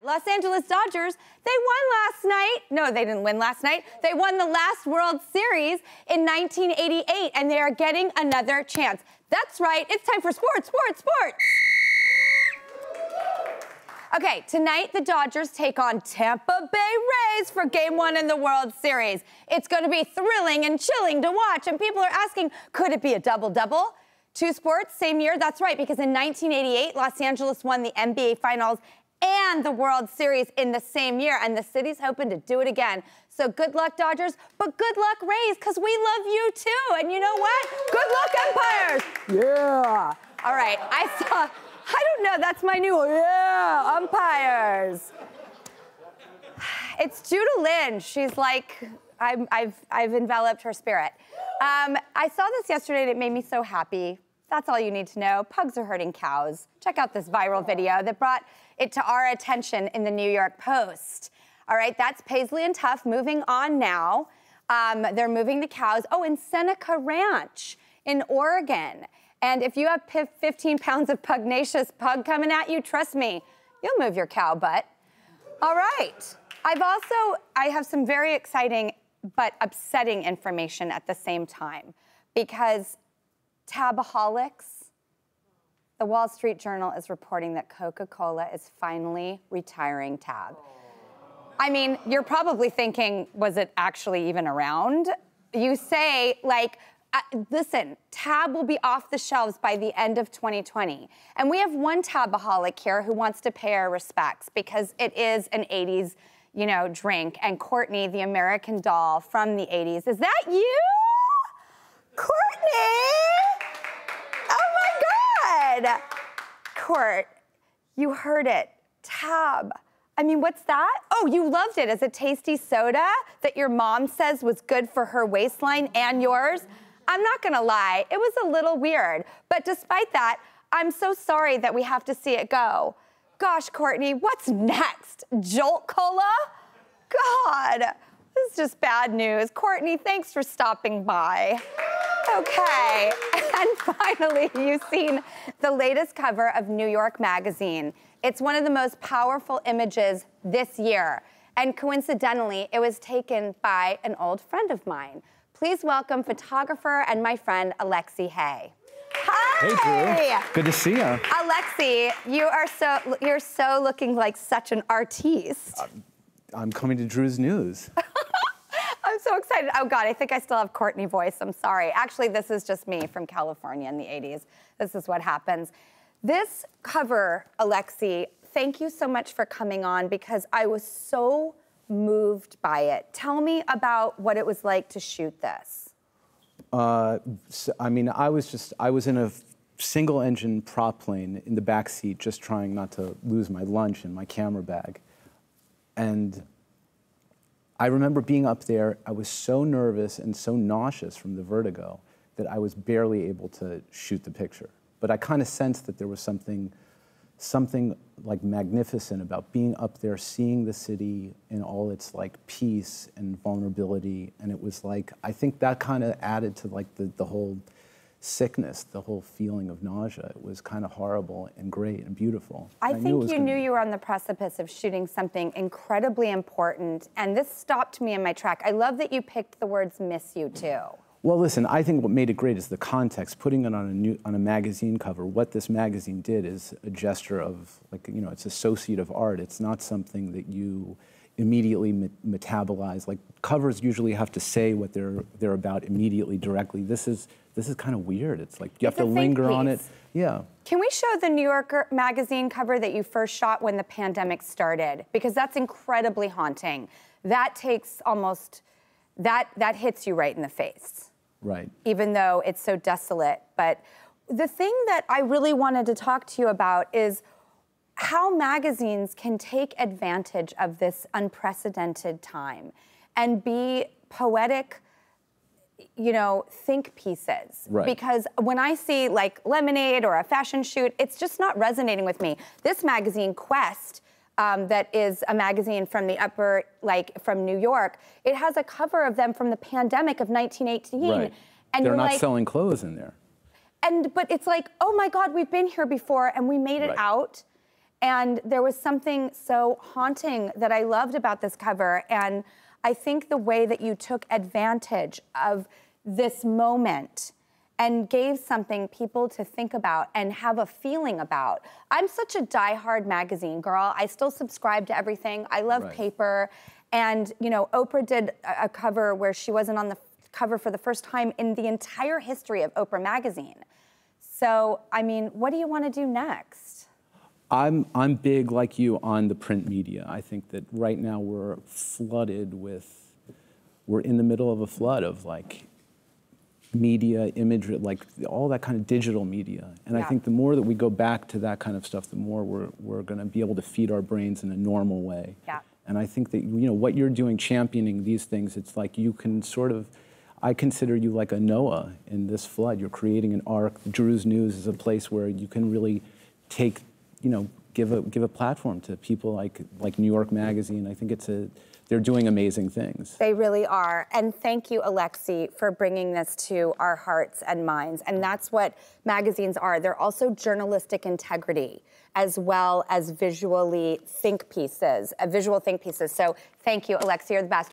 Los Angeles Dodgers, they won last night. No, they didn't win last night. They won the last World Series in 1988, and they are getting another chance. That's right, it's time for sports. Okay, tonight the Dodgers take on Tampa Bay Rays for Game 1 in the World Series. It's going to be thrilling and chilling to watch, and people are asking, could it be a double-double? Two sports, same year? That's right, because in 1988, Los Angeles won the NBA Finals and the World Series in the same year, and the city's hoping to do it again. So good luck, Dodgers, but good luck, Rays, because we love you too. And you know what? Good luck, Empires. Yeah. All right, I don't know, that's my new, yeah, Umpires. It's Judah Lynn. She's like, I've enveloped her spirit. I saw this yesterday and it made me so happy. That's all you need to know. Pugs are hurting cows. Check out this viral video that brought it to our attention in the New York Post. All right, that's Paisley and Tough moving on now. They're moving the cows. Oh, in Seneca Ranch in Oregon. And if you have 15 pounds of pugnacious pug coming at you, trust me, you'll move your cow butt. All right. I have some very exciting but upsetting information at the same time, because Tabaholics, the Wall Street Journal is reporting that Coca-Cola is finally retiring Tab. I mean, you're probably thinking, was it actually even around? You say, like, listen, Tab will be off the shelves by the end of 2020. And we have one Tabaholic here who wants to pay our respects because it is an 80s, you know, drink. And Courtney, the American doll from the 80s. Is that you? Courtney! Oh my God! Court, you heard it. Tab. I mean, what's that? Oh, you loved it as a tasty soda that your mom says was good for her waistline and yours? I'm not gonna lie, it was a little weird. But despite that, I'm so sorry that we have to see it go. Gosh, Courtney, what's next? Jolt Cola? God, this is just bad news. Courtney, thanks for stopping by. Okay, and finally, you've seen the latest cover of New York Magazine. It's one of the most powerful images this year. And coincidentally, it was taken by an old friend of mine. Please welcome photographer and my friend, Alexi Hay. Hi! Hey, Drew. Good to see you. Alexi, you're so looking like such an artiste. I'm coming to Drew's News. I'm so excited. Oh God, I think I still have Courtney voice. I'm sorry. Actually, this is just me from California in the 80s. This is what happens. This cover, Alexi, thank you so much for coming on because I was so moved by it. Tell me about what it was like to shoot this. I mean, I was in a single-engine prop plane in the back seat, just trying not to lose my lunch and my camera bag. And I remember being up there, I was so nervous and so nauseous from the vertigo that I was barely able to shoot the picture. But I kind of sensed that there was something like magnificent about being up there, seeing the city in all its like peace and vulnerability. And it was like, I think that kind of added to like the whole sickness, the whole feeling of nausea. It was kind of horrible and great and beautiful. I think you knew you were on the precipice of shooting something incredibly important, and this stopped me in my track. I love that you picked the words "miss you" too. Well, listen, I think what made it great is the context, putting it on a magazine cover. What this magazine did is a gesture of, like, you know, it's associative art. It's not something that you immediately metabolize. Like, covers usually have to say what they're about immediately, directly. This is kind of weird. It's like you have to linger on it. Yeah. Can we show the New Yorker magazine cover that you first shot when the pandemic started? Because that's incredibly haunting. That takes almost, that hits you right in the face. Right. Even though it's so desolate. But the thing that I really wanted to talk to you about is how magazines can take advantage of this unprecedented time and be poetic, you know, think pieces. Right. Because when I see like Lemonade or a fashion shoot, it's just not resonating with me. This magazine, Quest, that is a magazine from the upper, like from New York, it has a cover of them from the pandemic of 1918. Right. And they're not selling clothes in there. But it's like, oh my God, we've been here before and we made it out. And there was something so haunting that I loved about this cover. And I think the way that you took advantage of this moment and gave something people to think about and have a feeling about. I'm such a diehard magazine girl. I still subscribe to everything. I love paper. And, you know, Oprah did a cover where she wasn't on the cover for the first time in the entire history of Oprah magazine. So, I mean, what do you want to do next? I'm big, like you, on the print media. I think that right now we're flooded with, we're in the middle of a flood of like media, imagery, like all that kind of digital media. And I think the more that we go back to that kind of stuff, the more we're going to be able to feed our brains in a normal way. Yeah. And I think that, you know, what you're doing, championing these things, it's like you can sort of, I consider you like a Noah in this flood. You're creating an ark. Drew's News is a place where you can really take, you know, give a platform to people like New York Magazine. I think they're doing amazing things. They really are. And thank you, Alexi, for bringing this to our hearts and minds. And that's what magazines are. They're also journalistic integrity, as well as visual think pieces. So thank you, Alexi, you're the best.